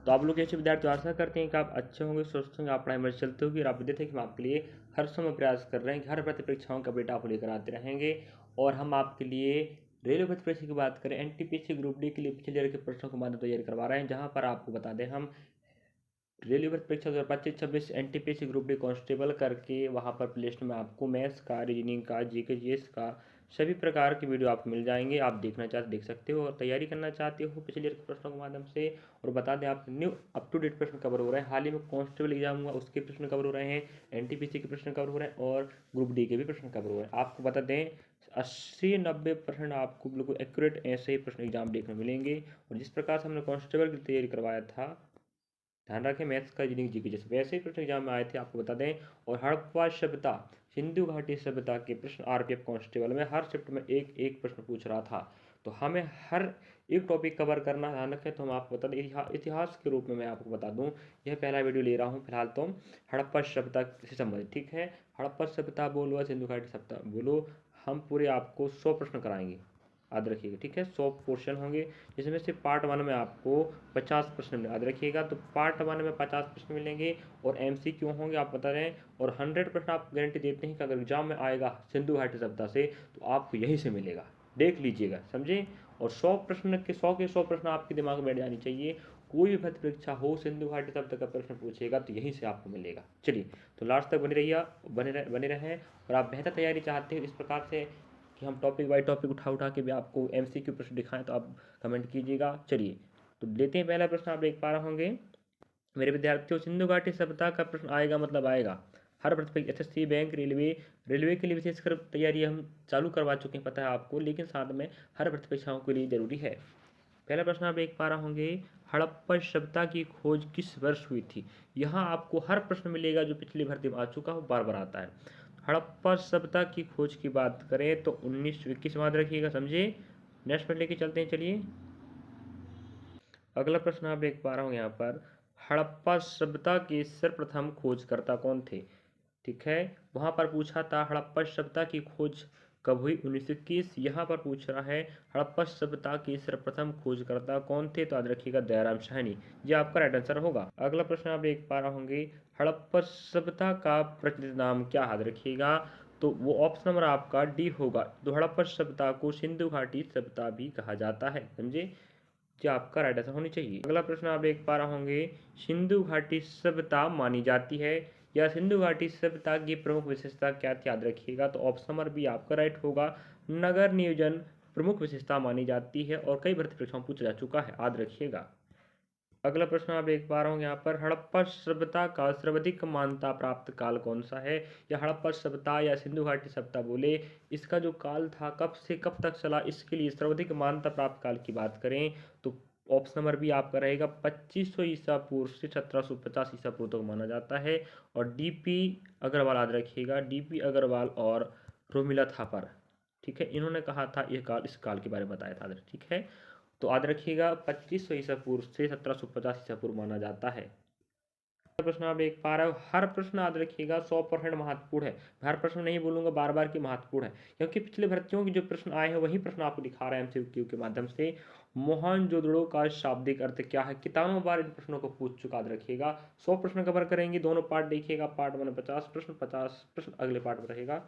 तो आप लोग ऐसे विद्यार्थी आशा करते हैं कि आप अच्छे होंगे, स्वस्थ होंगे, आप पढ़ाई में चलते होगी और आप विद्यार्थी हैं कि हम आपके लिए हर समय प्रयास कर रहे हैं कि हर भर्ती परीक्षाओं का अपडेट आपको लेकर आते रहेंगे। और हम आपके लिए रेलवे भर्ती परीक्षा की बात करें, एनटीपीसी ग्रुप डी के लिए पिछले ईयर के प्रश्नों को माध्यम तैयारी करवा रहे हैं, जहाँ पर आपको बता दें हम रेलवे भर्ती परीक्षा 2025-26 एनटीपीसी ग्रुप डी कांस्टेबल करके वहाँ पर प्लेलिस्ट में आपको मैथ्स का, रीजनिंग का, जीके जीएस का सभी प्रकार की वीडियो आपको मिल जाएंगे। आप देखना चाहते देख सकते हो और तैयारी करना चाहते हो पिछले ईयर के प्रश्नों के माध्यम से। और बता दें आप न्यू अप टू डेट प्रश्न कवर हो रहे हैं। हाल ही में कांस्टेबल एग्जाम हुआ उसके प्रश्न कवर हो रहे हैं, एनटीपीसी के प्रश्न कवर हो रहे हैं और ग्रुप डी के भी प्रश्न कवर हो रहे हैं। आपको बता दें 80-90% आपको बिल्कुल एक्यूरेट ऐसे ही प्रश्न एग्जाम देखने मिलेंगे। और जिस प्रकार से हमने कांस्टेबल की तैयारी करवाया था, ध्यान रखें मैथ्स का, रीजनिंग, जीके जैसे वैसे ही प्रश्न एग्जाम में आए थे, आपको बता दें। और हड़प्पा सभ्यता, सिंधु घाटी सभ्यता के प्रश्न आरपीएफ कांस्टेबल में हर शिफ्ट में एक एक प्रश्न पूछ रहा था। तो हमें हर एक टॉपिक कवर करना, ध्यान रखें। तो हम आपको बता दें इतिहास के रूप में मैं आपको बता दूं, यह पहला वीडियो ले रहा हूं फिलहाल तो हड़प्पा सभ्यता से संबंधित, ठीक है। हड़प्पा सभ्यता बोलो, सिंधु घाटी सभ्यता बोलो, हम पूरे आपको 100 प्रश्न कराएंगे, याद रखिएगा, ठीक है। 100 पोर्शन होंगे, जिसमें से पार्ट 1 में आपको 50 प्रश्न याद रखिएगा। तो पार्ट 1 में 50 प्रश्न मिलेंगे और एमसीक्यू होंगे, आप बता रहे हैं। और 100% आप गारंटी देते हैं कि अगर एग्जाम में आएगा सिंधु घाटी सभ्यता से तो आपको यहीं से मिलेगा, देख लीजिएगा, समझे। और 100 प्रश्न के 100 प्रश्न आपके दिमाग में बैठ जानी चाहिए। कोई भी भर्ती परीक्षा हो, सिंधु घाटी सभ्यता का प्रश्न पूछेगा तो यहीं से आपको मिलेगा। चलिए, तो लास्ट तक बने रहिए, बने रहें। और आप बेहतर तैयारी चाहते हो इस प्रकार से कि हम टॉपिक बाय टॉपिक उठा के भी आपको एमसीक्यू प्रश्न दिखाएं, तो आप कमेंट कीजिएगा। चलिए, तो लेते हैं पहला प्रश्न। आप देख पा रहे होंगे मेरे विद्यार्थियों, सिंधु घाटी सभ्यता का प्रश्न आएगा मतलब आएगा। हर भर्ती एसएससी, बैंक, रेलवे के लिए विशेषकर तैयारी हम चालू करवा चुके हैं, पता है आपको, लेकिन साथ में हर भर्ती परीक्षाओं के लिए जरूरी है। पहला प्रश्न आप देख पा रहे होंगे, हड़प्पा सभ्यता की खोज किस वर्ष हुई थी। यहाँ आपको हर प्रश्न मिलेगा जो पिछली भर्ती में आ चुका हो, बार बार आता है। हड़प्पा सभ्यता की खोज की बात करें तो 1921 याद रखिएगा, समझे। नेक्स्ट पर लेके चलते हैं, चलिए। अगला प्रश्न आप देख पा रहे हो यहाँ पर, हड़प्पा सभ्यता के सर्वप्रथम खोजकर्ता कौन थे, ठीक है। वहाँ पर पूछा था हड़प्पा सभ्यता की खोज कब हुई, 1921। यहाँ पर पूछ रहा है हड़प्पा सभ्यता के सर्वप्रथम खोजकर्ता कौन थे, तो याद रखिएगा दयाराम साहनी, ये आपका राइट आंसर होगा। अगला प्रश्न आप देख पा रहे होंगे, हड़प्पा सभ्यता का प्रचलित नाम क्या, याद रखिएगा। तो वो ऑप्शन नंबर आपका डी होगा। तो हड़प्पा सभ्यता को सिंधु घाटी सभ्यता भी कहा जाता है, समझे, जो आपका राइट आंसर होनी चाहिए। अगला प्रश्न आप देख पा रहे होंगे, सिंधु घाटी सभ्यता मानी जाती है या सिंधु घाटी सभ्यता की प्रमुख विशेषता क्या थी, याद रखिएगा। तो ऑप्शन नंबर बी आपका राइट होगा, नगर नियोजन प्रमुख विशेषता मानी जाती है और कई भर्ती परीक्षाओं में पूछा जा चुका है, याद रखिएगा। अगला प्रश्न आप देख पा रहे होंगे यहाँ पर, हड़प्पा सभ्यता का सर्वाधिक मान्यता प्राप्त काल कौन सा है, या हड़प्पा सभ्यता या सिंधु घाटी सभ्यता बोले, इसका जो काल था कब से कब तक चला, इसके लिए सर्वाधिक मान्यता प्राप्त काल की बात करें तो ऑप्शन नंबर बी आपका रहेगा 2500 ईसा पूर्व से 1750 ईसा पूर्व तक माना जाता है। और डीपी अग्रवाल याद रखिएगा, डीपी अग्रवाल और रोमिला थापर, ठीक है, इन्होंने कहा था ये काल, इस काल के बारे में बताया था, ठीक है। तो याद रखिएगा 2500 ईसा पूर्व से 1750 ईसा पूर्व माना जाता है। प्रश्न आप देख पा रहे हो, हर प्रश्न याद रखिएगा 100% महत्वपूर्ण है। हर प्रश्न नहीं बोलूंगा बार बार की महत्वपूर्ण है, क्योंकि पिछले भर्तियों के जो प्रश्न आए हैं वही प्रश्न आपको दिखा रहे हैं एमसीक्यू के माध्यम से। मोहनजोदड़ो का शाब्दिक अर्थ क्या है, कितनों बार इन प्रश्नों को पूछ चुका, याद रखिएगा। 100 प्रश्न कवर करेंगे, दोनों पार्ट देखिएगा। पार्ट 1 में 50 प्रश्न, 50 प्रश्न अगले पार्ट में रहेगा।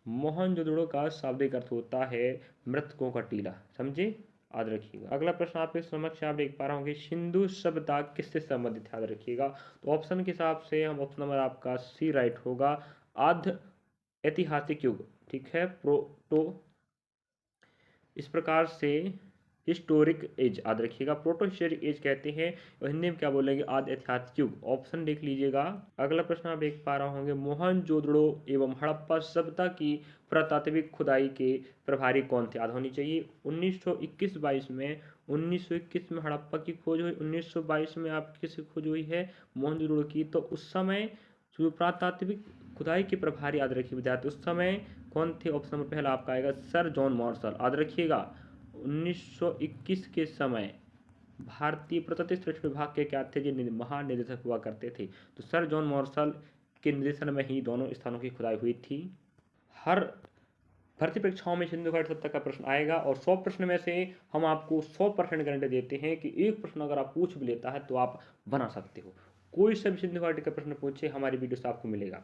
मोहनजोदड़ो का शाब्दिक अर्थ होता है मृतकों का टीला, समझे, याद रखिएगा। अगला प्रश्न आपके समक्ष आप देख पा रहे होंगे, सिंधु सभ्यता किससे संबंधित, याद रखिएगा। तो ऑप्शन के हिसाब से हम ऑप्शन नंबर आपका सी राइट होगा, आद्य ऐतिहासिक युग, ठीक है, प्रोटो, इस प्रकार से हिस्टोरिक एज, याद रखिएगा, प्रोटो हिस्टोरिक एज कहते हैं, और हिंदी में क्या बोलेंगे, आद्य ऐतिहासिक युग, ऑप्शन देख लीजिएगा। अगला प्रश्न आप देख पा रहे होंगे, मोहनजोदड़ो एवं हड़प्पा सभ्यता की पुरातात्विक खुदाई के प्रभारी कौन थे, याद होनी चाहिए। 1921-22 में 1921 में हड़प्पा की खोज हुई, 1922 में आपकी किसकी खोज हुई है, मोहनजोदड़ो की। तो उस समय जो पुरातात्विक खुदाई के प्रभारी, याद रखिए विद्यार्थी, उस समय कौन थे, ऑप्शन नंबर पहला आपका आएगा सर जॉन मार्शल, याद रखिएगा। 1921 के समय भारतीय पुरातत्व सर्वेक्षण विभाग के क्या थे, जो महानिदेशक हुआ करते थे। तो सर जॉन मार्शल के निर्देशन में ही दोनों स्थानों की खुदाई हुई थी। हर भर्ती परीक्षाओं में सिंधु घाटी सभ्यता का प्रश्न आएगा और 100 प्रश्न में से हम आपको 100% गारंटी देते हैं कि एक प्रश्न अगर आप पूछ भी लेता है तो आप बना सकते हो। कोई सा भी सिंधु घाटी का प्रश्न पूछे हमारी वीडियो से आपको मिलेगा।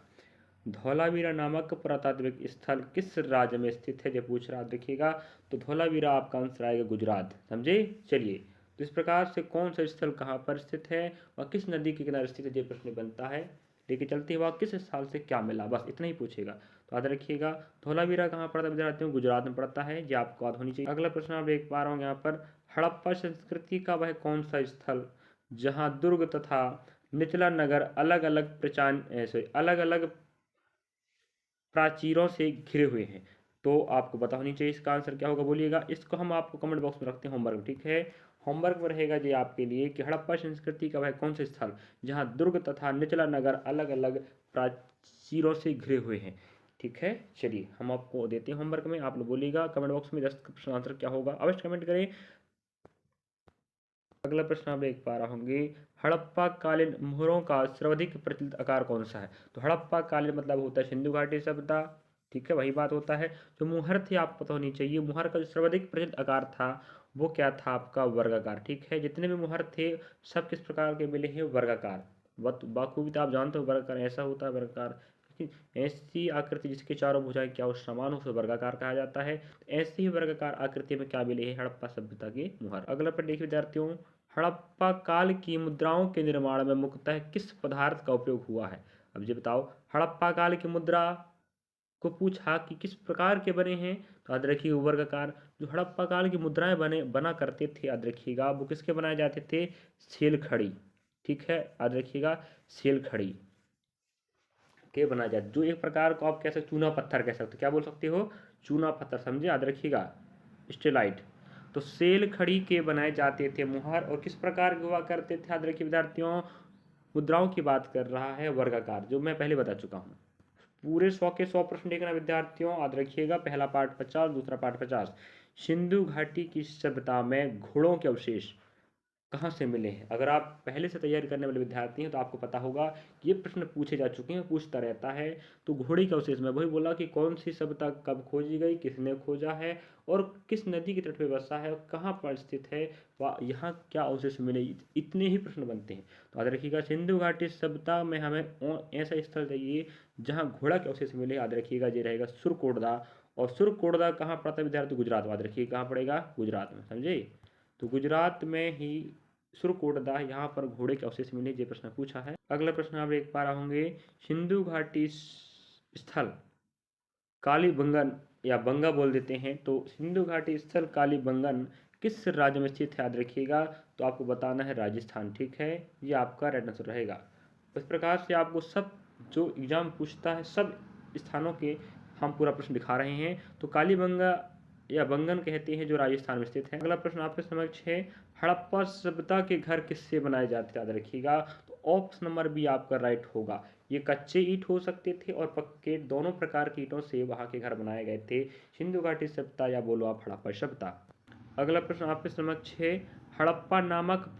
धौलावीरा नामक पुरातात्विक स्थल किस राज्य में स्थित है, जब पूछ रहा देखिएगा तो धौलावीरा आपका आंसर आएगा गुजरात। समझे। चलिए, तो इस प्रकार से कौन सा स्थल कहाँ पर स्थित है और किस नदी के किनारे स्थित है, ये प्रश्न बनता है। लेके चलते हुआ किस साल से क्या मिला, बस इतना ही पूछेगा। तो याद रखिएगा धौलावीरा कहाँ पड़ता है विद्यार्थियों, गुजरात में पड़ता है, ये आपको याद होनी चाहिए। अगला प्रश्न आप देख पा रहे होंगे यहाँ पर, हड़प्पा संस्कृति का वह कौन सा स्थल जहाँ दुर्ग तथा निचला नगर अलग अलग प्राचीरों से घिरे हुए हैं। तो आपको पता होनी चाहिए इसका आंसर क्या होगा, बोलिएगा। इसको हम आपको कमेंट बॉक्स में रखते हैं होमवर्क, ठीक है। होमवर्क में रहेगा जी आपके लिए कि हड़प्पा संस्कृति का वह कौन सा स्थल जहां दुर्ग तथा निचला नगर अलग अलग प्राचीरों से घिरे हुए हैं, ठीक है। चलिए हम आपको देते हैं होमवर्क में, आप लोग बोलिएगा कमेंट बॉक्स में 10 प्रश्न आंसर क्या होगा अवश्य कमेंट करें। अगला प्रश्न आप देख पा रहे होंगे, हड़प्पा कालीन मोहरों का सर्वाधिक प्रचलित आकार कौन सा है। तो हड़प्पा कालीन मतलब होता है सिंधु घाटी सभ्यता, ठीक है, वही बात होता है। जो मुहर थे आपको पता होनी चाहिए, मुहर का जो सर्वाधिक प्रचलित आकार था वो क्या था आपका, वर्गाकार, ठीक है। जितने भी मुहर थे सब किस प्रकार के मिले हैं, वर्गाकार। बाखूबी तो आप जानते हो वर्गाकार ऐसा होता है, वर्गाकार ऐसी आकृति जिसके चारों भुजाएं क्या उस समान हो उसे वर्गाकार कहा जाता है। ऐसी ही वर्गाकार आकृति में क्या मिले हैं, हड़प्पा सभ्यता के मुहर। अगला प्रश्न देखिए विद्यार्थियों, हड़प्पा काल की मुद्राओं के निर्माण में मुख्यतः किस पदार्थ का उपयोग हुआ है। अब ये बताओ, हड़प्पा काल की मुद्रा को पूछा कि किस प्रकार के बने हैं, तो याद रखिए वर्गाकार। जो हड़प्पा काल की मुद्राएं बना करते थे, याद रखिएगा वो किसके बनाए जाते थे, सेल खड़ी, ठीक है, याद रखिएगा सेल खड़ी के बनाए जाते, जो एक प्रकार को आप कह सकते चूना पत्थर कह सकते, क्या बोल सकते हो, चूना पत्थर, समझे, याद रखिएगा स्टेलाइट। तो सेल खड़ी के बनाए जाते थे मुहर, और किस प्रकार के हुआ करते थे, याद रखिए विद्यार्थियों मुद्राओं की बात कर रहा है, वर्गाकार, जो मैं पहले बता चुका हूँ। पूरे 100 के 100 प्रश्न देखना विद्यार्थियों, याद रखिएगा। पहला पार्ट 50, दूसरा पार्ट 50। सिंधु घाटी की सभ्यता में घोड़ों के अवशेष कहाँ से मिले हैं। अगर आप पहले से तैयारी करने वाले विद्यार्थी हैं तो आपको पता होगा कि ये प्रश्न पूछे जा चुके हैं, पूछता रहता है। तो घोड़े के अवशेष में वही बोला कि कौन सी सभ्यता कब खोजी गई, किसने खोजा है, और किस नदी के तट पर बसा है, कहाँ पर स्थित है, व यहाँ क्या अवशेष मिले, इतने ही प्रश्न बनते हैं। तो याद रखिएगा सिंधु घाटी सभ्यता में हमें ऐसा स्थल चाहिए जहाँ घोड़ा के अवशेष मिले, याद रखिएगा ये रहेगा सुरकोटदा। और सुरकोटदा कहाँ पड़ता है विद्यार्थी, गुजरात, याद रखिए कहाँ पड़ेगा, गुजरात में, समझे। तो गुजरात में ही सुरकोटदा, यहाँ पर घोड़े के अवशेष मिले, ये प्रश्न पूछा है। अगला प्रश्न आप देख पा रहे होंगे, सिंधु घाटी स्थल कालीबंगन या बंगा बोल देते हैं, तो सिंधु घाटी स्थल कालीबंगन किस राज्य में स्थित है, याद रखिएगा। तो आपको बताना है राजस्थान, ठीक है, ये आपका राइट आंसर रहेगा। इस प्रकार से आपको सब जो एग्जाम पूछता है सब स्थानों के हम पूरा प्रश्न दिखा रहे हैं। तो कालीबंगा या बंगन कहते हैं जो राजस्थान में स्थित है। अगला प्रश्न आपके समक्ष है, हड़प्पा सभ्यता के घर किससे बनाए जाते, याद रखिएगा। तो ऑप्शन नंबर बी आपका राइट होगा। ये कच्चे ईंट हो सकते थे और पक्के, दोनों प्रकार के ईंटों से वहाँ के घर बनाए गए थे। सिंधु घाटी सभ्यता या बोलो आप हड़प्पा सभ्यता। अगला प्रश्न आपके समक्ष है, हड़प्पा नामक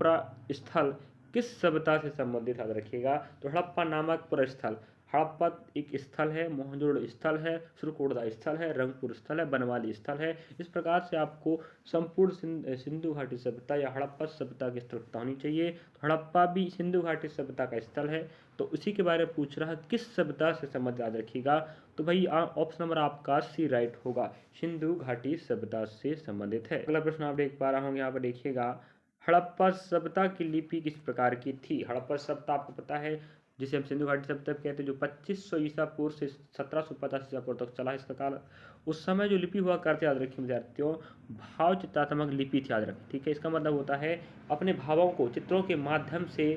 स्थल किस सभ्यता से संबंधित, याद रखिएगा। तो हड़प्पा नामक स्थल, हड़प्पा एक स्थल है, मोहनजोदड़ो स्थल है, सुरकोटदा स्थल है, रंगपुर स्थल है, बनवाली स्थल है। इस प्रकार से आपको संपूर्ण सिंधु घाटी सभ्यता या हड़प्पा सभ्यता की स्थल पता होनी चाहिए। तो हड़प्पा भी सिंधु घाटी सभ्यता का स्थल है। तो उसी के बारे में पूछ रहा है किस सभ्यता से संबंध, याद रखिएगा। तो भाई ऑप्शन नंबर आपका सी राइट होगा, सिंधु घाटी सभ्यता से संबंधित है। अगला प्रश्न आप देख पा रहे होंगे, यहाँ पर देखिएगा, हड़प्पा सभ्यता की लिपि किस प्रकार की थी। हड़प्पा सभ्यता आपको पता है जिसे हम सिंधु घाटी सभ्यता कहते हैं, जो 2500 ईसा पूर्व से 1750 ईसा पूर्व तक चला इसका काल। उस समय जो लिपि हुआ करती, याद रखिए विद्यार्थियों, भाव चित्रात्मक लिपि थी, याद रखें, ठीक है। इसका मतलब होता है अपने भावों को चित्रों के माध्यम से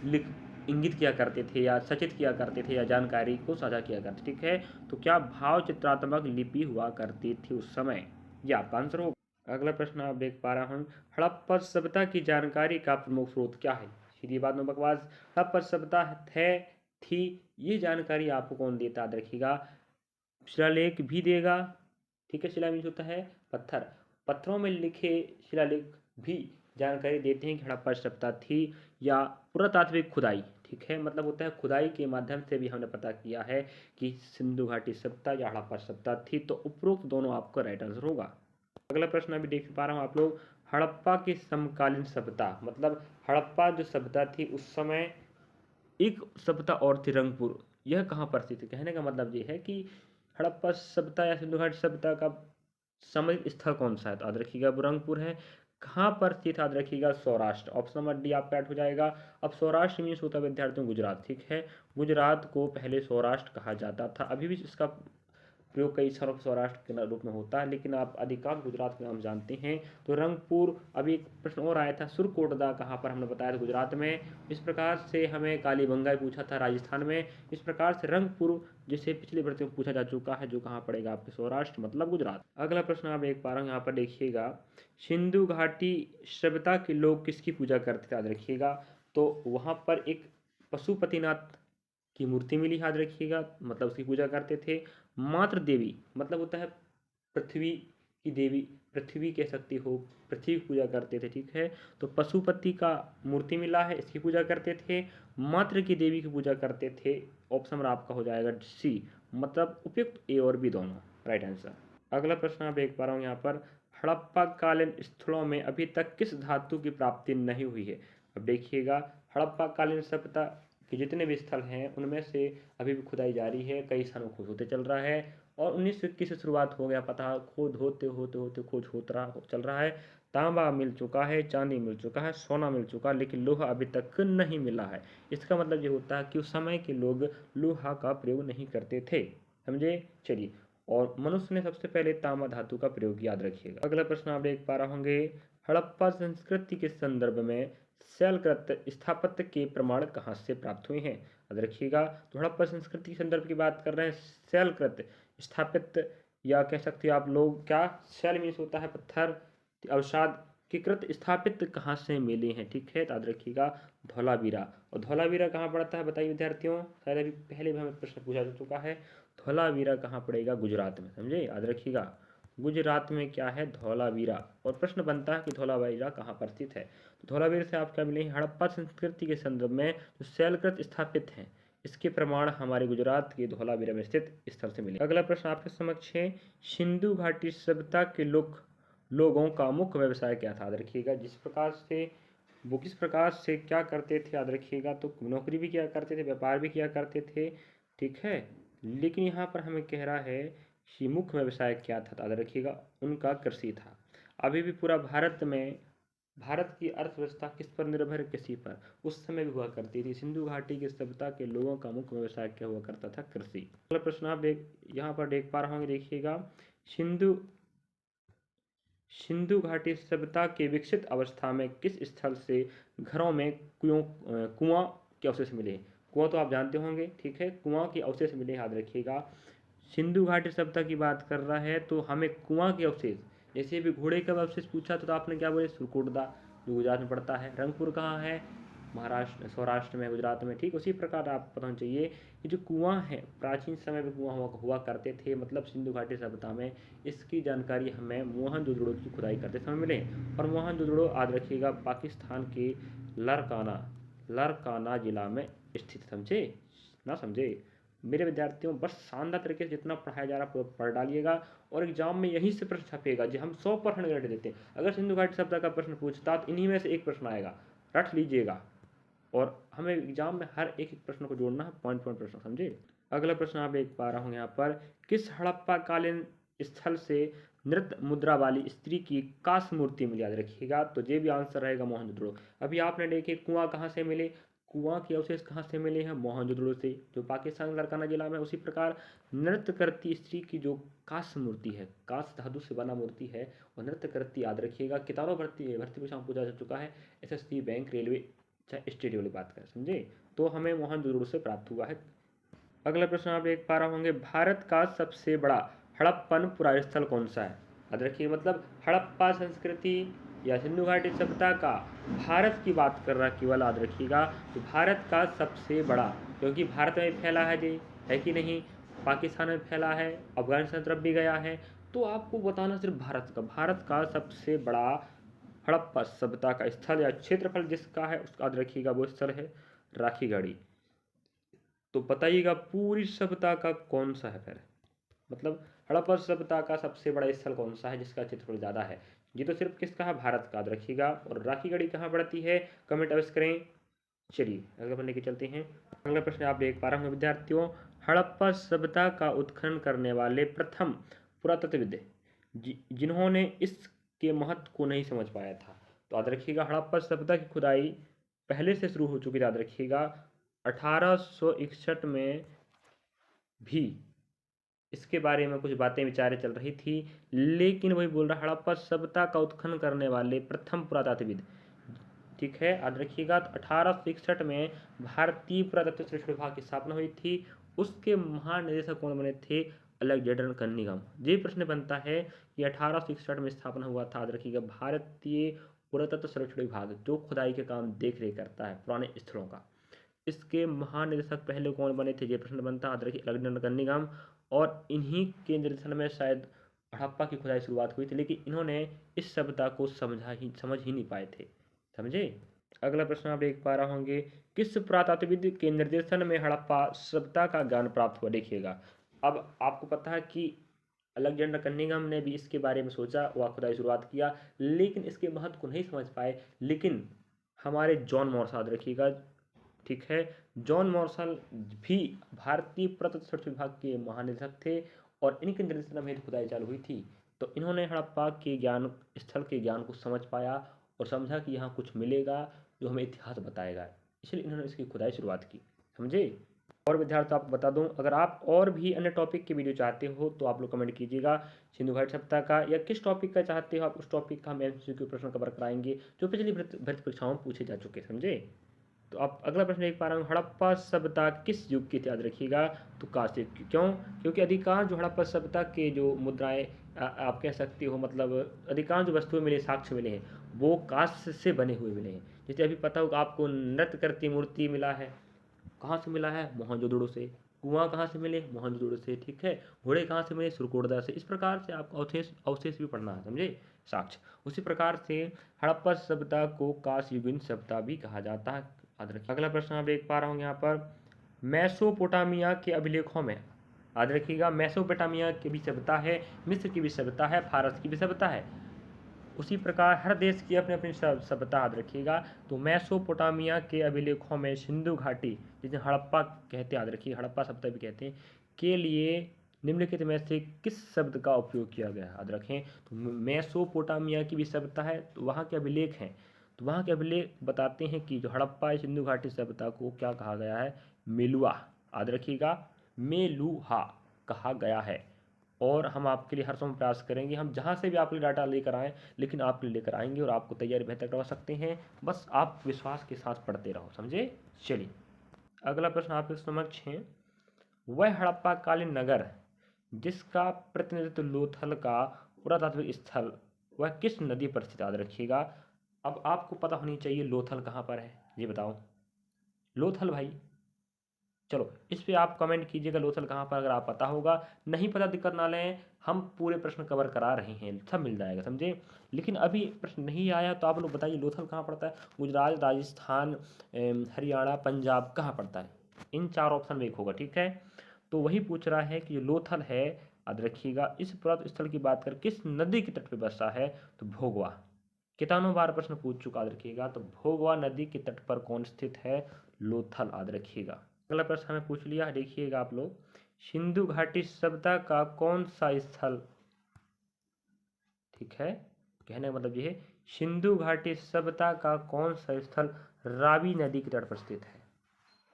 लिख इंगित किया करते थे या सचित किया करते थे या जानकारी को साझा किया करते, ठीक है। तो क्या भाव चित्रात्मक लिपि हुआ करती थी उस समय, ये आपका आंसर होगा। अगला प्रश्न आप देख पा रहा हूँ, हड़प्पा सभ्यता की जानकारी का प्रमुख स्रोत क्या है। सीधी बात में बकवास, हड़प्पा सभ्यता है थी, ये जानकारी आपको कौन देता, याद रखिएगा, शिलालेख भी देगा, ठीक है। शिलालेख होता है पत्थर, पत्थरों में लिखे शिलालेख भी जानकारी देते हैं कि हड़प्पा सभ्यता थी, या पुरातात्विक खुदाई, ठीक ठीक है, मतलब होता है खुदाई के माध्यम से भी हमने पता किया है कि सिंधु घाटी सभ्यता या हड़प्पा सभ्यता थी। तो उपरोक्त दोनों आपका राइट आंसर होगा। अगला प्रश्न अभी देख पा रहा हूँ आप लोग, हड़प्पा की समकालीन सभ्यता, मतलब हड़प्पा जो सभ्यता थी उस समय एक सभ्यता और थी रंगपुर, यह कहाँ पर थी? कहने का मतलब ये है कि हड़प्पा सभ्यता या सिंधु घाटी सभ्यता का सामरिक स्थल कौन सा है? तो याद रखिएगा बुरहानपुर है। कहाँ पर स्थित? याद रखिएगा सौराष्ट्र। ऑप्शन नंबर डी आपका ऐड हो जाएगा। अब सौराष्ट्र मीन्स होता है विद्यार्थियों गुजरात, ठीक है। गुजरात को पहले सौराष्ट्र कहा जाता था, अभी भी इसका प्रयोग कई स्थानों पर सौराष्ट्र के रूप में होता है, लेकिन आप अधिकांश गुजरात के नाम जानते हैं। तो रंगपुर, अभी एक प्रश्न और आया था सुरकोटदा कहाँ पर, हमने बताया था गुजरात में। इस प्रकार से हमें कालीबंगा पूछा था राजस्थान में। इस प्रकार से रंगपुर जिसे पिछली भर्ती में पूछा जा चुका है, जो कहाँ पड़ेगा आपके सौराष्ट्र मतलब गुजरात। अगला प्रश्न आप देख पा रहे हैं यहाँ पर देखिएगा, सिंधु घाटी सभ्यता के लोग किसकी पूजा करते थे? याद रखिएगा। तो वहाँ पर एक पशुपतिनाथ की मूर्ति मिली, याद रखिएगा, मतलब उसकी पूजा करते थे। मातृ देवी मतलब होता है पृथ्वी की देवी, पृथ्वी कह सकती हो, पृथ्वी की पूजा करते थे, ठीक है। तो पशुपति का मूर्ति मिला है, इसकी पूजा करते थे। मातृ की देवी की पूजा करते थे। ऑप्शन नंबर आपका हो जाएगा सी, मतलब उपयुक्त ए और बी दोनों राइट आंसर। अगला प्रश्न आप देख पा रहा हूँ यहाँ पर, हड़प्पा कालीन स्थलों में अभी तक किस धातु की प्राप्ति नहीं हुई है? अब देखिएगा, हड़प्पा कालीन सभ्यता के जितने भी स्थल हैं उनमें से अभी भी खुदाई जारी है, कई स्थानों खोज होते चल रहा है। और 1921 से शुरुआत हो गया, पता खोज होते होते होते खोज चल रहा है। तांबा मिल चुका है, चांदी मिल चुका है, सोना मिल चुका है, लेकिन लोहा अभी तक नहीं मिला है। इसका मतलब ये होता है कि उस समय के लोग लोहा का प्रयोग नहीं करते थे, समझे। चलिए, और मनुष्य ने सबसे पहले तांबा धातु का प्रयोग, याद रखिएगा। अगला प्रश्न आप देख पा रहे होंगे, हड़प्पा संस्कृति के संदर्भ में शैलकृत स्थापत्य के प्रमाण कहाँ से प्राप्त हुए हैं? याद रखिएगा। तो हड़प्पा संस्कृति के संदर्भ की बात कर रहे हैं, शैलकृत स्थापित, या कह सकते हो आप लोग क्या, शैल मीन्स होता है पत्थर, अवसाद के कृत स्थापित कहाँ से मिले हैं, ठीक है। याद रखिएगा धौलावीरा। और धौलावीरा कहाँ पड़ता है बताइए विद्यार्थियों, शायद अभी पहले भी हमें प्रश्न पूछा जा चुका है। धौलावीरा कहाँ पड़ेगा? गुजरात में, समझे। याद रखिएगा गुजरात में क्या है? धौलावीरा। और प्रश्न बनता है कि धौलावीरा कहाँ पर स्थित है? तो धौलावीरा से आप क्या मिले? हड़प्पा संस्कृति के संदर्भ में जो शैलकृत स्थापित हैं, इसके प्रमाण हमारे गुजरात के धौलावीरा में स्थित स्थल से मिले। अगला प्रश्न आपके समक्ष है, सिंधु घाटी सभ्यता के लोगों का मुख्य व्यवसाय क्या था? याद रखिएगा। वो किस प्रकार से क्या करते थे? याद रखिएगा। तो नौकरी भी किया करते थे, व्यापार भी किया करते थे, ठीक है। लेकिन यहाँ पर हमें कह रहा है कि मुख्य व्यवसाय क्या था? याद रखिएगा उनका कृषि था। अभी भी पूरा भारत की अर्थव्यवस्था किस पर निर्भर है? कृषि पर। उस समय भी हुआ करती थी। सिंधु घाटी की सभ्यता के लोगों का मुख्य व्यवसाय क्या हुआ करता था? कृषि। अगला प्रश्न आप यहाँ पर देख पा रहे होंगे, देखिएगा, सिंधु घाटी सभ्यता के विकसित अवस्था में किस स्थल से घरों में कुआं के अवशेष मिले? कुआं तो आप जानते होंगे, ठीक है, कुआं के अवशेष मिले, याद रखिएगा। सिंधु घाटी सभ्यता की बात कर रहा है तो हमें कुआं के अवशेष, जैसे भी घोड़े का अवशेष पूछा तो आपने क्या बोले? सुरकोटदा, जो गुजरात में पड़ता है। रंगपुर कहाँ है? महाराष्ट्र, सौराष्ट्र में, गुजरात में, ठीक। उसी प्रकार आपको पता होना चाहिए कि जो कुआं है, प्राचीन समय में कुआं हुआ करते थे, मतलब सिंधु घाटी सभ्यता में। इसकी जानकारी हमें मोहनजोदड़ो की खुदाई करते समय मिले। और मोहनजोदड़ो, याद रखिएगा, पाकिस्तान के लारकाना जिला में स्थित, समझे ना समझे मेरे विद्यार्थियों। बस शानदार तरीके से जितना पढ़ाया जा रहा है पढ़ डालिएगा, और एग्जाम में यहीं से प्रश्न छपेगा जी, हम 100% गारंटी देते हैं। अगर सिंधु घाटी सभ्यता का प्रश्न पूछता तो इन्हीं में से एक प्रश्न आएगा, रट लीजिएगा। और हमें एग्जाम में हर एक प्रश्न को जोड़ना है, पॉइंट प्रश्न, समझे। अगला प्रश्न आप देख पा रहा हूँ यहाँ पर, किस हड़प्पा कालीन स्थल से नृत्य मुद्रा वाली स्त्री की कांस्य मूर्ति मिली? याद रखिएगा। तो ये भी आंसर रहेगा मोहनजोदड़ो। अभी आपने देखे कुआं कहाँ से मिले, कुआं के अवशेष कहाँ से मिले हैं? मोहनजोदड़ो से, जो पाकिस्तान लारकाना जिला में। उसी प्रकार नृत्य करती स्त्री की जो कांस्य मूर्ति है, कांस्य धातु से बना मूर्ति है, और नृत्य करती, याद रखिएगा, किताबों भर्ती परीक्षा में पूछा जा चुका है, SSC, बैंक, रेलवे, चाहे स्टेट वाली बात करें, समझे। तो हमें मोहनजोदड़ो से प्राप्त हुआ है। अगला प्रश्न आप देख पा रहे होंगे, भारत का सबसे बड़ा हड़प्पन पुरास्थल कौन सा है? याद रखिए, मतलब हड़प्पा संस्कृति या सिंधु घाटी सभ्यता का भारत की बात कर रहा केवल, याद रखिएगा। तो भारत का सबसे बड़ा, क्योंकि भारत में फैला है जी, है कि नहीं, पाकिस्तान में फैला है, अफगानिस्तान तरफ भी गया है। तो आपको बताना सिर्फ भारत का सबसे बड़ा हड़प्पा सभ्यता का स्थल या क्षेत्रफल जिसका है, उसका याद रखिएगा, वो स्थल है राखी गढ़ी। तो बताइएगा पूरी सभ्यता का कौन सा है फिर, मतलब हड़प्पा सभ्यता का सबसे बड़ा स्थल कौन सा है जिसका क्षेत्रफल ज़्यादा है? ये तो सिर्फ किसका है, भारत का, याद रखिएगा। और राखी गढ़ी कहाँ पड़ती है, कमेंट अवश्य करें। चलिए अगला पढ़ने के चलते हैं। अगला प्रश्न आप देख पा रहे होंगे विद्यार्थियों, हड़प्पा सभ्यता का उत्खनन करने वाले प्रथम पुरातत्वविद जिन्होंने इसके महत्व को नहीं समझ पाया था। तो याद रखिएगा हड़प्पा सभ्यता की खुदाई पहले से शुरू हो चुकी, याद रखिएगा 1861 में भी इसके बारे में कुछ बातें विचारें चल रही थी, लेकिन वही बोल रहा हड़प्पा सभ्यता का उत्खनन करने वाले प्रथम पुरातत्वविद, ठीक है, याद रखिएगा। तो 1861 में भारतीय पुरातत्व सर्वेक्षण विभाग की स्थापना हुई थी। उसके महानिदेशक कौन बने थे, अलेक्जेंडर कनिंघम। ये प्रश्न बनता है कि 1861 में स्थापना हुआ था, याद रखिएगा, भारतीय पुरातत्व सर्वेक्षण विभाग, जो खुदाई के काम देख रेख करता है पुराने स्थलों का। इसके महानिदेशक पहले कौन बने थे, ये प्रश्न बनता है, याद रखिए अलेक्जेंडर कनिंघम। और इन्हीं के निर्देशन में शायद हड़प्पा की खुदाई शुरुआत हुई थी, लेकिन इन्होंने इस सभ्यता को समझ ही नहीं पाए थे, समझे। अगला प्रश्न आप देख पा रहे होंगे, किस पुरातत्वविद के निर्देशन में हड़प्पा सभ्यता का ज्ञान प्राप्त हुआ? देखिएगा अब आपको पता है कि अलेक्जेंडर कनिंघम ने भी इसके बारे में सोचा, वह खुदाई शुरुआत किया, लेकिन इसके महत्व को नहीं समझ पाए। लेकिन हमारे जॉन मॉर्स, याद रखिएगा, ठीक है, जॉन मॉर्सल भी भारतीय पुरातत्व सर्वेक्षण विभाग के महानिदेशक थे और इनके निर्देशन में खुदाई चालू हुई थी। तो इन्होंने हड़प्पा के ज्ञान स्थल के ज्ञान को समझ पाया और समझा कि यहाँ कुछ मिलेगा जो हमें इतिहास बताएगा, इसलिए इन्होंने इसकी खुदाई शुरुआत की, समझे। और विद्यार्थी आपको बता दूं, अगर आप और भी अन्य टॉपिक की वीडियो चाहते हो तो आप लोग कमेंट कीजिएगा, सिंधु घाटी सभ्यता का या किस टॉपिक का चाहते हो आप, उस टॉपिक का हम एमसीक्यू प्रश्न कवर कराएंगे जो पिछली भर्ती परीक्षाओं में पूछे जा चुके, समझे। तो आप अगला प्रश्न देख पा रहे हो, हड़प्पा सभ्यता किस युग की थी, याद रखिएगा, तो कांस्य युग। क्यों? क्योंकि अधिकांश जो हड़प्पा सभ्यता के जो मुद्राएं आप कह सकते हो, मतलब अधिकांश जो वस्तुएं मिले, साक्ष्य मिले हैं, वो कांस्य से बने हुए मिले हैं। जैसे अभी पता होगा आपको नृत्य करती मूर्ति मिला है, कहाँ से मिला है, मोहनजोदड़ो से। कुआं कहाँ से मिले, मोहनजोदड़ो से, ठीक है। घोड़े कहाँ से मिले, सुरकोटदा से। इस प्रकार से आपको अवशेष अवशेष भी पढ़ना है, समझे, साक्ष्य। उसी प्रकार से हड़प्पा सभ्यता को कांस्ययुगीन सभ्यता भी कहा जाता है, याद रखिए। अगला प्रश्न आप देख पा रहे होंगे यहाँ पर, मेसोपोटामिया के अभिलेखों में, याद रखिएगा, मेसोपोटामिया की भी सभ्यता है, मिस्र की भी सभ्यता है, फारस की भी सभ्यता है। उसी प्रकार हर देश की अपनी अपनी सभ्यता, याद रखिएगा। तो मेसोपोटामिया के अभिलेखों में सिंधु घाटी, जिसे हड़प्पा कहते हैं, याद रखिए, हड़प्पा सभ्यता भी कहते हैं, के लिए निम्नलिखित में से किस शब्द का उपयोग किया गया, याद रखें। तो मेसोपोटामिया की भी सभ्यता है, तो वहाँ के अभिलेख हैं, तो वहाँ के अभिलेख बताते हैं कि जो हड़प्पा सिंधु घाटी सभ्यता को क्या कहा गया है, मेलुआ, याद रखिएगा, मेलुहा कहा गया है। और हम आपके लिए हर समय प्रयास करेंगे, हम जहाँ से भी आपके लिए डाटा लेकर आएँ, लेकिन आपके लिए लेकर आएंगे और आपको तैयारी बेहतर करवा सकते हैं, बस आप विश्वास के साथ पढ़ते रहो, समझे। चलिए अगला प्रश्न आपके समक्ष है, वह हड़प्पा कालीन नगर जिसका प्रतिनिधित्व लोथल का पुरातात्विक स्थल, वह किस नदी पर स्थित, याद रखिएगा। अब आपको पता होनी चाहिए लोथल कहाँ पर है, ये बताओ, लोथल भाई, चलो इस पे आप कमेंट कीजिएगा लोथल कहाँ पर, अगर आप पता होगा। नहीं पता दिक्कत ना लें, हम पूरे प्रश्न कवर करा रहे हैं, सब मिल जाएगा, समझे। लेकिन अभी प्रश्न नहीं आया तो आप लोग बताइए लोथल कहाँ पड़ता है, गुजरात, राजस्थान, हरियाणा, पंजाब, कहाँ पड़ता है, इन चार ऑप्शन में एक होगा, ठीक है। तो वही पूछ रहा है कि जो लोथल है, याद रखिएगा, इस पुरातत्व स्थल की बात कर किस नदी के तट पर बसा है, तो भोगवा। कितनों बार प्रश्न पूछ चुका, याद रखिएगा। तो भोगवा नदी के तट पर कौन स्थित है, लोथल, याद रखिएगा। अगला प्रश्न हमें पूछ लिया, देखिएगा आप लोग, सिंधु घाटी सभ्यता का कौन सा स्थल, ठीक है, कहने का मतलब ये है, सिंधु घाटी सभ्यता का कौन सा स्थल रावी नदी के तट पर स्थित है,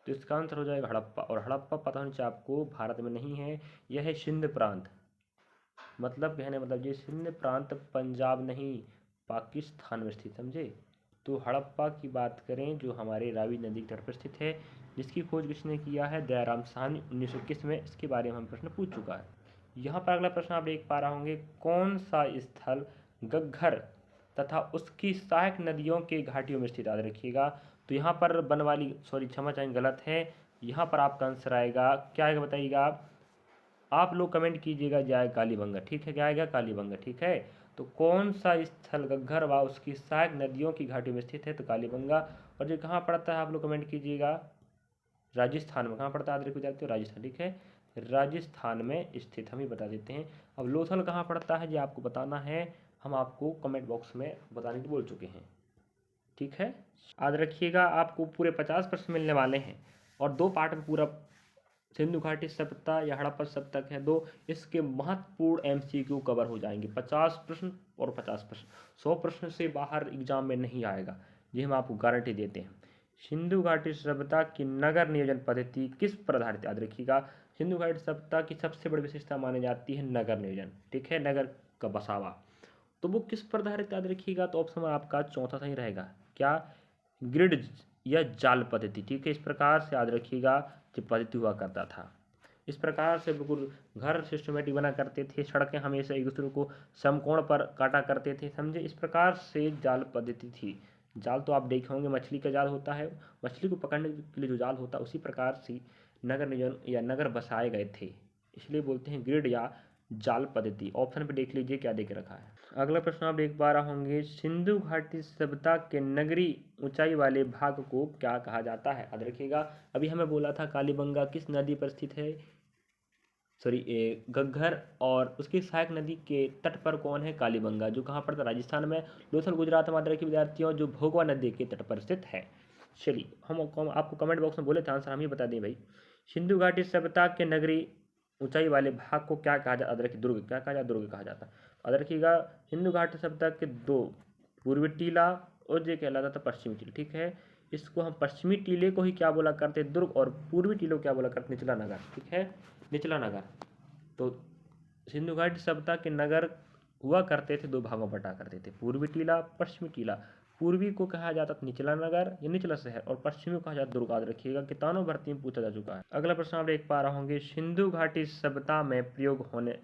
तो इसका आंसर हो जाएगा हड़प्पा। और हड़प्पा पता होना चाहिए आपको, भारत में नहीं है, यह है सिंध प्रांत, मतलब कहने मतलब ये सिंध प्रांत पंजाब नहीं, पाकिस्तान में स्थित, समझे। तो हड़प्पा की बात करें जो हमारे रावी नदी के तट पर स्थित है, जिसकी खोज किसने किया है, दयाराम साहनी 1921 में, इसके बारे में हम प्रश्न पूछ चुका है। यहाँ पर अगला प्रश्न आप देख पा रहे होंगे, कौन सा स्थल घग्गर तथा उसकी सहायक नदियों के घाटियों में स्थित, याद रखिएगा। तो यहाँ पर बनवाली, सॉरी क्षमा चाहें गलत है, यहाँ पर आपका आंसर आएगा, क्या आएगा बताइएगा आप लोग कमेंट कीजिएगा, जाएगा कालीबंगा, ठीक है, क्या आएगा, कालीबंगा, ठीक है। तो कौन सा स्थल घग्गर व उसकी सहायक नदियों की घाटी में स्थित है, तो कालीबंगा। और ये कहाँ पड़ता है आप लोग कमेंट कीजिएगा, राजस्थान में। कहाँ पड़ता है आदरणीय विद्यार्थियों? राजस्थान, ठीक है, राजस्थान में स्थित, हम ही बता देते हैं। अब लोथल कहाँ पड़ता है ये आपको बताना है, हम आपको कमेंट बॉक्स में बताने को बोल चुके हैं, ठीक है। याद रखिएगा आपको पूरे 50 प्रश्न मिलने वाले हैं और 2 पार्ट में पूरा सिंधु घाटी सभ्यता या हड़प्पा सभ्यता है 2, इसके महत्वपूर्ण एमसीक्यू कवर हो जाएंगे। 50 प्रश्न और 50 प्रश्न, 100 प्रश्न से बाहर एग्जाम में नहीं आएगा, ये हम आपको गारंटी देते हैं। सिंधु घाटी सभ्यता की नगर नियोजन पद्धति किस पर आधारित? याद रखिएगा, सिंधु घाटी सभ्यता की सबसे बड़ी विशेषता मानी जाती है नगर नियोजन, ठीक है, नगर का बसावा। तो वो किस पर आधारित? याद रखिएगा, तो ऑप्शन आपका चौथा सही रहेगा, क्या? ग्रिड या जाल पद्धति, ठीक है। इस प्रकार से याद रखिएगा जो पद्धति हुआ करता था, इस प्रकार से बिल्कुल घर सिस्टमेटिक बना करते थे, सड़कें हमेशा एक दूसरे को समकोण पर काटा करते थे, समझे। इस प्रकार से जाल पद्धति थी। जाल तो आप देखे होंगे, मछली का जाल होता है, मछली को पकड़ने के लिए जो जाल होता है, उसी प्रकार से नगर नियोजन या नगर बसाए गए थे, इसलिए बोलते हैं ग्रिड या जाल पद्धति। ऑप्शन पे देख लीजिए क्या देख रखा है। अगला प्रश्न आप देख पा रहे होंगे, सिंधु घाटी सभ्यता के नगरी ऊंचाई वाले भाग को क्या कहा जाता है? याद रखिएगा, अभी हमें बोला था कालीबंगा किस नदी पर स्थित है, सॉरी घग्गर, और उसकी सहायक नदी के तट पर कौन है? कालीबंगा, जो कहाँ पड़ता है? राजस्थान में। लोथल गुजरात में। याद रखिए विद्यार्थियों, जो भोगवा नदी के तट पर स्थित है। चलिए हम आपको कमेंट बॉक्स में बोले थे आंसर, हम ही बता दें भाई। सिंधु घाटी सभ्यता के नगरी ऊंचाई वाले भाग को क्या कहा जाता? याद रखिए दुर्ग, क्या कहा जाता? दुर्ग कहा जाता। याद रखिएगा, सिंधु घाटी सभ्यता के 2 पूर्वी टीला और ये कहलाता था पश्चिमी टीला, ठीक है। इसको हम पश्चिमी टीले को ही क्या बोला करते? दुर्ग, और पूर्वी टीले को क्या बोला करते? निचला नगर, ठीक है, निचला नगर। तो सिंधु घाटी सभ्यता के नगर हुआ करते थे 2 भागों बटा करते थे, पूर्वी टीला, पश्चिमी टीला। पूर्वी को कहा जाता था निचला नगर या निचला शहर, और पश्चिमी को कहा जाता दुर्ग। याद रखिएगा, कितानों भर्ती में पूछा जा चुका है। अगला प्रश्न आप देख पा रहे होंगे, सिंधु घाटी सभ्यता में प्रयोग होने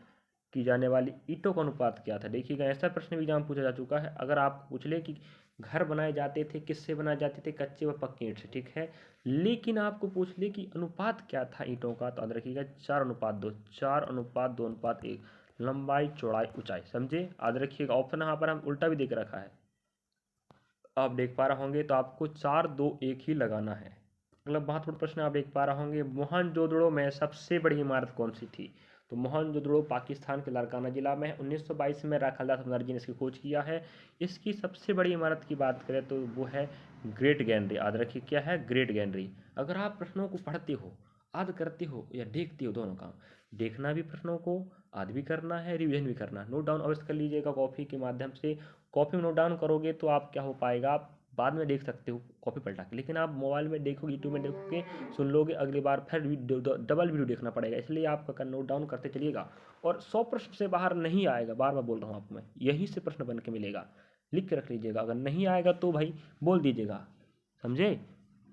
की जाने वाली ईंटों का अनुपात क्या था? देखिएगा, ऐसा प्रश्न भी एग्जाम पूछा जा चुका है। अगर आप पूछ ले कि घर बनाए जाते थे किससे बनाए जाते थे? कच्चे व पक्के ईंट से, ठीक है। लेकिन आपको पूछ ले कि अनुपात क्या था ईंटों का, तो याद रखिएगा 4:2, 4:2:1, लंबाई चौड़ाई ऊंचाई, समझे। याद रखिएगा, ऑप्शन यहाँ पर हम उल्टा भी देख रखा है, आप देख पा रहे होंगे, तो आपको 4:2:1 ही लगाना है। अगला महत्वपूर्ण प्रश्न आप देख पा रहे होंगे, मोहनजोदड़ो में सबसे बड़ी इमारत कौन सी थी? तो मोहनजोदड़ो पाकिस्तान के लारकाना जिला में 1922 में राखालदास बनर्जी ने इसकी खोज किया है। इसकी सबसे बड़ी इमारत की बात करें तो वो है ग्रेट गैलरी। याद रखिए, क्या है? Great gallery. अगर आप प्रश्नों को पढ़ते हो, याद करते हो या देखते हो, दोनों काम, देखना भी प्रश्नों को, याद भी करना है, रिवीजन भी करना, नोट डाउन अवश्य कर लीजिएगा कॉपी के माध्यम से। कॉपी में नोट डाउन करोगे तो आप क्या हो पाएगा, आप बाद में देख सकते हो कॉपी पलटा के, लेकिन आप मोबाइल में देखोगे, यूट्यूब में देखोगे, सुन लोगे, अगली बार फिर डबल वीडियो देखना पड़ेगा। इसलिए आप नोट डाउन करते चलिएगा, और 100 प्रश्न से बाहर नहीं आएगा, बार बार बोल रहा हूँ आपको मैं, यहीं से प्रश्न बन के मिलेगा, लिख के रख लीजिएगा। अगर नहीं आएगा तो भाई बोल दीजिएगा, समझे।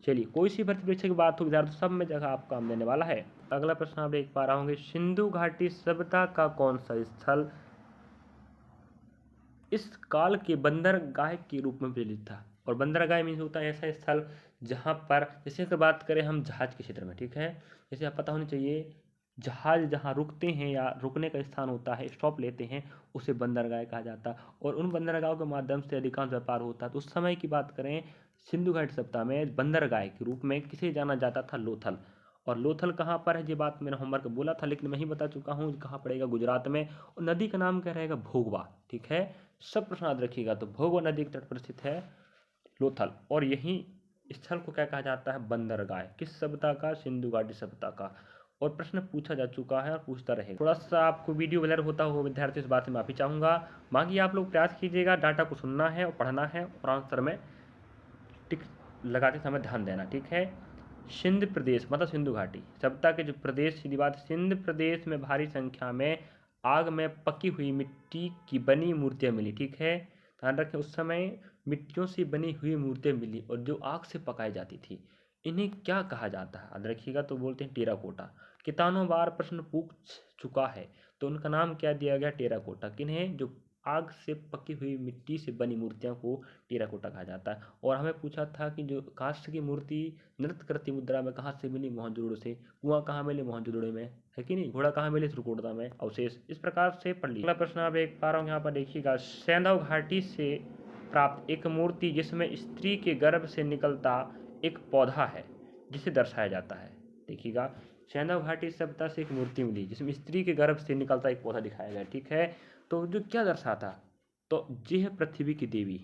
चलिए, कोई सी भर्ती परीक्षा की बात हो विद्यार्थी, सब में जगह आपको काम देने वाला है। अगला प्रश्न आप देख पा रहे होंगे, सिंधु घाटी सभ्यता का कौन सा स्थल इस काल के बंदरगाह के रूप में प्रचलित था? और बंदरगाह मीन्स होता है ऐसा स्थल जहाँ पर, जैसे अगर बात करें हम जहाज के क्षेत्र में, ठीक है, जैसे आप पता होनी चाहिए, जहाज जहाँ रुकते हैं या रुकने का स्थान होता है, स्टॉप लेते हैं, उसे बंदरगाह कहा जाता है, और उन बंदरगाहों के माध्यम से अधिकांश व्यापार होता है। तो उस समय की बात करें, सिंधु घाटी सभ्यता में बंदरगाह के रूप में किसे जाना जाता था? लोथल। और लोथल कहाँ पर है, ये बात मैंने होमवर्क बोला था, लेकिन मैं ही बता चुका हूँ कहाँ पड़ेगा, गुजरात में। और नदी का नाम क्या रहेगा? भोगवा, ठीक है। सब प्रश्न याद रखिएगा, तो भोगवा नदी के तट पर स्थित है लोथल, और यही स्थल को क्या कहा जाता है? बंदरगाह। किस सभ्यता का? सिंधु घाटी सभ्यता का। और प्रश्न पूछा जा चुका है और पूछता रहेगा। थोड़ा सा आपको वीडियो ब्लर होता हो विद्यार्थी, इस बात से माफी चाहूँगा। बाकी आप लोग प्रयास कीजिएगा, डाटा को सुनना है और पढ़ना है, और आंसर में टिक लगाते समय ध्यान देना, ठीक है। सिंध प्रदेश मतलब सिंधु घाटी सभ्यता के जो प्रदेश, सीधी बात, सिंध प्रदेश में भारी संख्या में आग में पकी हुई मिट्टी की बनी मूर्तियाँ मिली, ठीक है। ध्यान रखें, उस समय मिट्टियों से बनी हुई मूर्तियाँ मिली और जो आग से पकाई जाती थी, इन्हें क्या कहा जाता है? याद रखिएगा, तो बोलते हैं टेराकोटा। कितानों बार प्रश्न पूछ चुका है, तो उनका नाम क्या दिया गया? टेराकोटा। किन्हें? जो आग से पकी हुई मिट्टी से बनी मूर्तियों को टेराकोटा कहा जाता है। और हमें पूछा था कि जो कांस्य की मूर्ति नृत्य करती मुद्रा में कहाँ से मिली? मोहनजोदड़ो से। कुआं कहाँ मिले? मोहनजोदड़ो में, है कि नहीं। घोड़ा कहाँ मिले? त्रिकोटा में अवशेष। इस प्रकार से पढ़ लीजिए। अगला प्रश्न आप देख पा रहा हूँ यहाँ पर, देखिएगा, सैंधव घाटी से प्राप्त एक मूर्ति जिसमें स्त्री के गर्भ से निकलता एक पौधा है जिसे दर्शाया जाता है। देखिएगा, सैंधव घाटी सभ्यता से एक मूर्ति मिली जिसमें स्त्री के गर्भ से निकलता एक पौधा दिखाया गया। ठीक है, तो जो क्या दर्शाता, तो ये है पृथ्वी की देवी,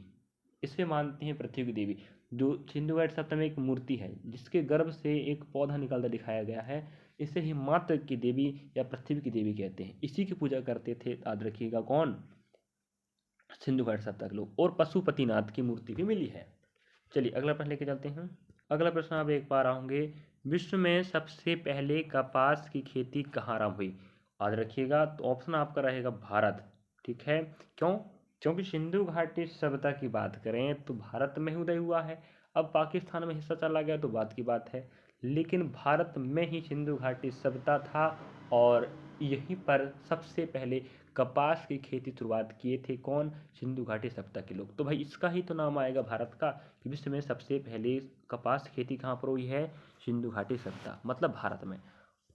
इसे मानते हैं पृथ्वी की देवी। जो सिंधु घाटी सभ्यता में एक मूर्ति है जिसके गर्भ से एक पौधा निकलता दिखाया गया है, इसे ही मातृ की देवी या पृथ्वी की देवी कहते हैं। इसी की पूजा करते थे, याद रखिएगा, कौन? सिंधु घाटी सभ्यता के लोग। और पशुपतिनाथ की मूर्ति भी मिली है। चलिए अगला प्रश्न लेके चलते हैं। अगला प्रश्न आप एक पा रहे होंगे, विश्व में सबसे पहले कपास की खेती कहाँ आरंभ हुई? याद रखिएगा, तो ऑप्शन आपका रहेगा भारत। ठीक है, क्यों? क्योंकि सिंधु घाटी सभ्यता की बात करें तो भारत में ही उदय हुआ है। अब पाकिस्तान में हिस्सा चला गया तो बात की बात है, लेकिन भारत में ही सिंधु घाटी सभ्यता था और यहीं पर सबसे पहले कपास की खेती शुरुआत किए थे। कौन? सिंधु घाटी सभ्यता के लोग। तो भाई इसका ही तो नाम आएगा भारत का, कि विश्व में सबसे पहले कपास की खेती कहाँ पर हुई है? सिंधु घाटी सभ्यता, मतलब भारत में।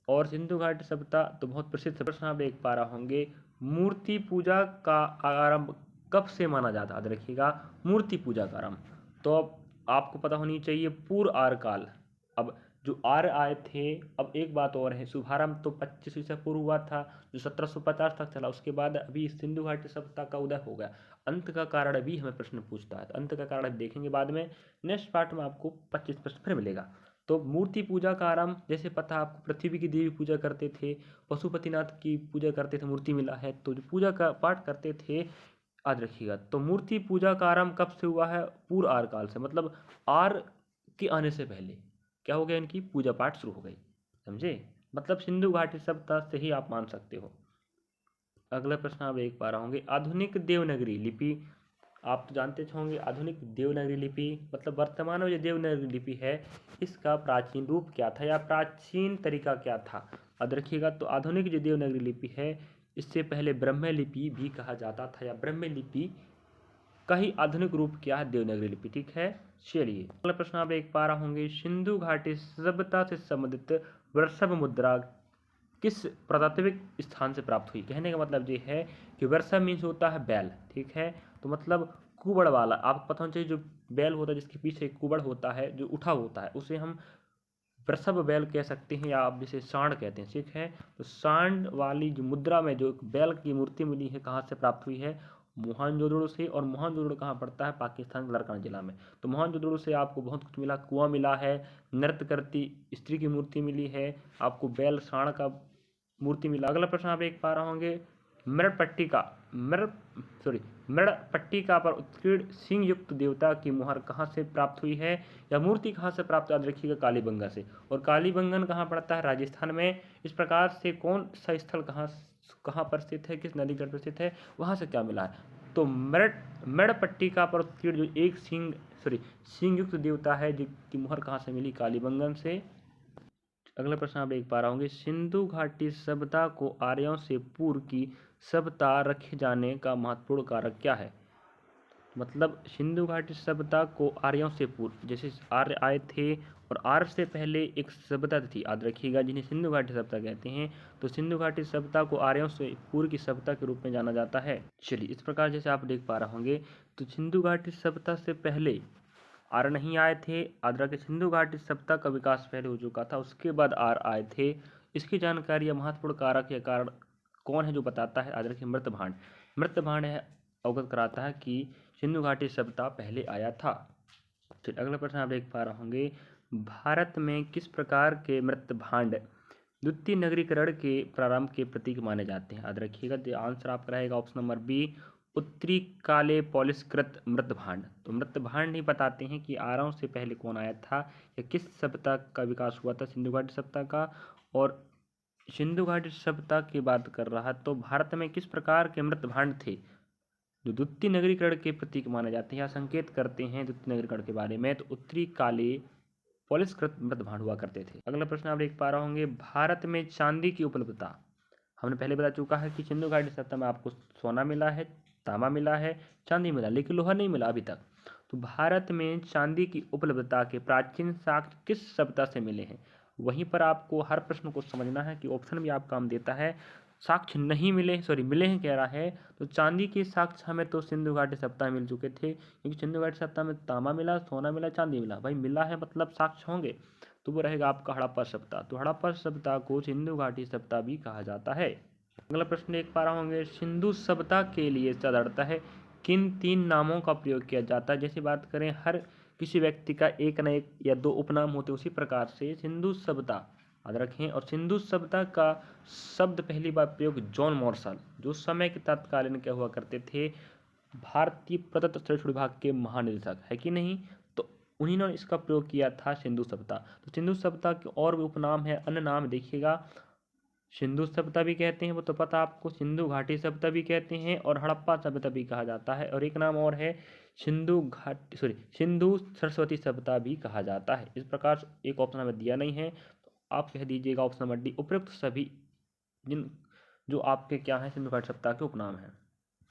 और सिंधु घाटी सभ्यता तो बहुत प्रसिद्ध। प्रश्न आप एक पा रहे होंगे, मूर्ति पूजा का आरंभ कब से माना जाता है? याद रखिएगा, मूर्ति पूजा का आरंभ तो अब आपको पता होनी चाहिए पूर्व आर्य काल। अब जो आर्य आए थे, अब एक बात और है, शुभारंभ तो 25 ईसा पूर्व हुआ था जो 1750 तक चला। उसके बाद अभी सिंधु घाटी सभ्यता का उदय हो गया। अंत का कारण अभी हमें प्रश्न पूछता है, तो अंत का कारण देखेंगे बाद में। नेक्स्ट पार्ट में आपको 25 प्रश्न फिर मिलेगा। तो मूर्ति पूजा का आरंभ, जैसे पता आपको पृथ्वी की देवी पूजा करते थे, पशुपतिनाथ की पूजा करते थे, मूर्ति मिला है, तो जो पूजा का पाठ करते थे, याद रखिएगा। तो मूर्ति पूजा का आरंभ कब से हुआ है? पूर्व आर्य काल से, मतलब आर्य के आने से पहले क्या हो गया, इनकी पूजा पाठ शुरू हो गई। समझे? मतलब सिंधु घाटी सभ्यता से ही आप मान सकते हो। अगला प्रश्न आप एक पा रहे होंगे, आधुनिक देवनागरी लिपि। आप तो जानते होंगे आधुनिक देवनागरी लिपि मतलब वर्तमान में जो देवनागरी लिपि है, इसका प्राचीन रूप क्या था या प्राचीन तरीका क्या था? याद रखिएगा, तो आधुनिक जो देवनागरी लिपि है, इससे पहले ब्रह्म लिपि भी कहा जाता था, या ब्रह्म लिपि का ही आधुनिक रूप क्या है? देवनागरी लिपि। ठीक है, चलिए अगला प्रश्न आप एक पा रहे होंगे, सिंधु घाटी सभ्यता से संबंधित वृषभ मुद्रा किस पुरातात्विक स्थान से प्राप्त हुई? कहने का मतलब ये है कि वृषभ मीन्स होता है बैल। ठीक है, तो मतलब कुबड़ वाला, आपको पता होना चाहिए, जो बैल होता है जिसके पीछे एक कुबड़ होता है जो उठा होता है, उसे हम वृषभ बैल कह सकते हैं, या आप जिसे सांड कहते हैं। ठीक है, तो सांड वाली जो मुद्रा में जो बैल की मूर्ति मिली है, कहाँ से प्राप्त हुई है? मोहनजोदड़ो से। और मोहनजोदड़ो कहाँ पड़ता है? पाकिस्तान के लरकाना जिला में। तो मोहनजोदड़ो से आपको बहुत कुछ मिला, कुआं मिला है, नृत्य करती स्त्री की मूर्ति मिली है, आपको बैल सांड का मूर्ति मिला। अगला प्रश्न आप एक पा रहे होंगे, मृड़पट्टिका पर उत्कीर्ण सिंह युक्त देवता की मुहर कहाँ से प्राप्त हुई है, या मूर्ति कहाँ से प्राप्त? याद रखिएगा, कालीबंगा से। और कालीबंगन कहाँ पड़ता है? राजस्थान में। इस प्रकार से कौन सा स्थल कहाँ पर स्थित है, किस नदी तट पर स्थित है, वहाँ से क्या मिला है? तो मृड़पट्टिका पर उत्कीर्ण जो एक सिंह युक्त देवता है, जिसकी मुहर कहाँ से मिली? कालीबंगन से। अगला प्रश्न आप एक पा रहे होंगे, सिंधु घाटी सभ्यता को आर्यों से पूर्व की सभ्यता रखे जाने का महत्वपूर्ण कारक क्या है? मतलब सिंधु घाटी सभ्यता को आर्यों से पूर्व, जैसे आर्य आए थे और आर्य से पहले एक सभ्यता थी, याद रखिएगा, जिन्हें सिंधु घाटी सभ्यता कहते हैं। तो सिंधु घाटी सभ्यता को आर्यों से पूर्व की सभ्यता के रूप में जाना जाता है। चलिए इस प्रकार जैसे आप देख पा रहे होंगे, तो सिंधु घाटी सभ्यता से पहले आर्य नहीं आए थे। आद्रा के सिंधु घाटी सभ्यता का विकास पहले हो चुका था, उसके बाद आर्य आए थे। इसकी जानकारी या महत्वपूर्ण कारक या कारण कौन है जो बताता है? आद्रा के मृतभांड है, अवगत कराता है कि सिंधु घाटी सभ्यता पहले आया था। फिर अगला प्रश्न आप देख पा रहे होंगे, भारत में किस प्रकार के मृतभांड द्वितीय नगरीकरण के प्रारंभ के प्रतीक माने जाते हैं? याद रखिएगा, तो आंसर आपका रहेगा ऑप्शन नंबर बी, उत्तरी काले पॉलिशकृत मृतभांड। तो मृतभांड ही बताते हैं कि आर्यों से पहले कौन आया था या किस सभ्यता का विकास हुआ था, सिंधु घाटी सभ्यता का। और सिंधु घाटी सभ्यता की बात कर रहा है, तो भारत में किस प्रकार के मृतभांड थे जो द्वितीय नगरीकरण के प्रतीक माने जाते हैं या संकेत करते हैं द्वितीय नगरीकरण के बारे में? तो उत्तरी काले पॉलिशकृत मृतभांड हुआ करते थे। अगला प्रश्न आप देख पा रहे होंगे, भारत में चांदी की उपलब्धता। हमने पहले बता चुका है कि सिंधु घाटी सभ्यता में आपको सोना मिला है, तांबा मिला है, चांदी मिला, लेकिन लोहा नहीं मिला अभी तक। तो भारत में चांदी की उपलब्धता के प्राचीन साक्ष्य किस सभ्यता से मिले हैं? वहीं पर आपको हर प्रश्न को समझना है कि ऑप्शन भी आप काम देता है। साक्ष्य नहीं मिले, मिले हैं कह रहा है, तो चांदी के साक्ष्य हमें तो सिंधु घाटी सप्ताह मिल चुके थे, क्योंकि सिंधु घाटी सप्ताह में तांबा मिला, सोना मिला, चांदी मिला। भाई मिला है मतलब साक्ष्य होंगे, तो वो रहेगा आपका हड़प्पा सप्ताह। तो हड़प्पा सप्ताह को सिंधु घाटी सप्ताह भी कहा जाता है। अगला प्रश्न देख पा रहा होंगे, सिंधु सभ्यता के लिए साधारणतः है किन 3 नामों का प्रयोग किया जाता है। जैसे बात करें हर किसी व्यक्ति का एक न एक या 2 उपनाम होते, उसी प्रकार से सिंधु सभ्यता याद रखें। और सिंधु सभ्यता का शब्द पहली बार प्रयोग जॉन मॉर्सल, जो समय के तत्कालीन क्या हुआ करते थे, भारतीय प्रत्नतत्व सर्वेक्षण विभाग के महानिदेशक है कि नहीं, तो उन्हीं ने इसका प्रयोग किया था सिंधु सभ्यता। तो सिंधु सभ्यता के और भी उपनाम है, अन्य नाम देखिएगा, सिंधु सभ्यता भी कहते हैं, वो तो पता आपको, सिंधु घाटी सभ्यता भी कहते हैं, और हड़प्पा सभ्यता भी कहा जाता है। और एक नाम और है सिंधु सरस्वती सभ्यता भी कहा जाता है। इस प्रकार से एक ऑप्शन हमें दिया नहीं है, तो आप कह दीजिएगा ऑप्शन नंबर डी, उपयुक्त सभी जिन जो आपके क्या है सिंधु घाटी सभ्यता के उपनाम हैं।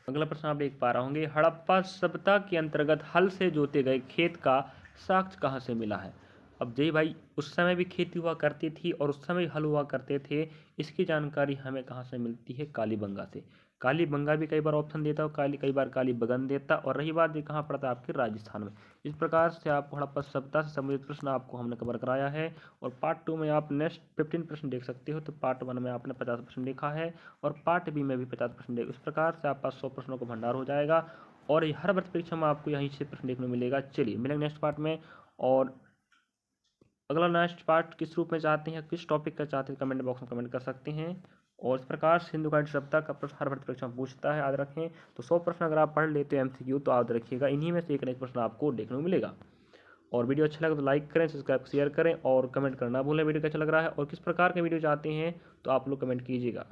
अगला प्रश्न आप देख पा रहे होंगे, हड़प्पा सभ्यता के अंतर्गत हल से जोते गए खेत का साक्ष्य कहाँ से मिला है। अब जय भाई उस समय भी खेती हुआ करती थी और उस समय हल हुआ करते थे, इसकी जानकारी हमें कहाँ से मिलती है, कालीबंगा से। कालीबंगा भी कई बार ऑप्शन देता है, कई बार कालीबंगन देता, और रही बात ये कहाँ पड़ता है आपके राजस्थान में। इस प्रकार से आपको हड़प्पा सभ्यता से संबंधित प्रश्न आपको हमने कवर कराया है, और पार्ट 2 में आप नेक्स्ट 15 प्रश्न देख सकते हो। तो पार्ट 1 में आपने 50 प्रश्न देखा है, और पार्ट बी में भी 50 प्रश्न देख, इस प्रकार से आपका 100 प्रश्नों का भंडार हो जाएगा, और हर वर्ष परीक्षा में आपको यहीं से प्रश्न देखने को मिलेगा। चलिए मिलेंगे नेक्स्ट पार्ट में। और अगला नेक्स्ट पार्ट किस रूप में चाहते हैं, किस टॉपिक का चाहते हैं, कमेंट बॉक्स में कमेंट कर सकते हैं। और इस प्रकार सिंधु घाटी सभ्यता का प्रश्न हर भर्ती परीक्षा में पूछता है, याद रखें। तो 100 प्रश्न अगर आप पढ़ लेते हो MCQ, तो याद रखिएगा इन्हीं में से एक न एक प्रश्न आपको देखने को मिलेगा। और वीडियो अच्छा लगा तो लाइक करें, सब्सक्राइब शेयर करें, और कमेंट करना भूलें वीडियो कैसा लग रहा है और किस प्रकार के वीडियो चाहते हैं, तो आप लोग कमेंट कीजिएगा।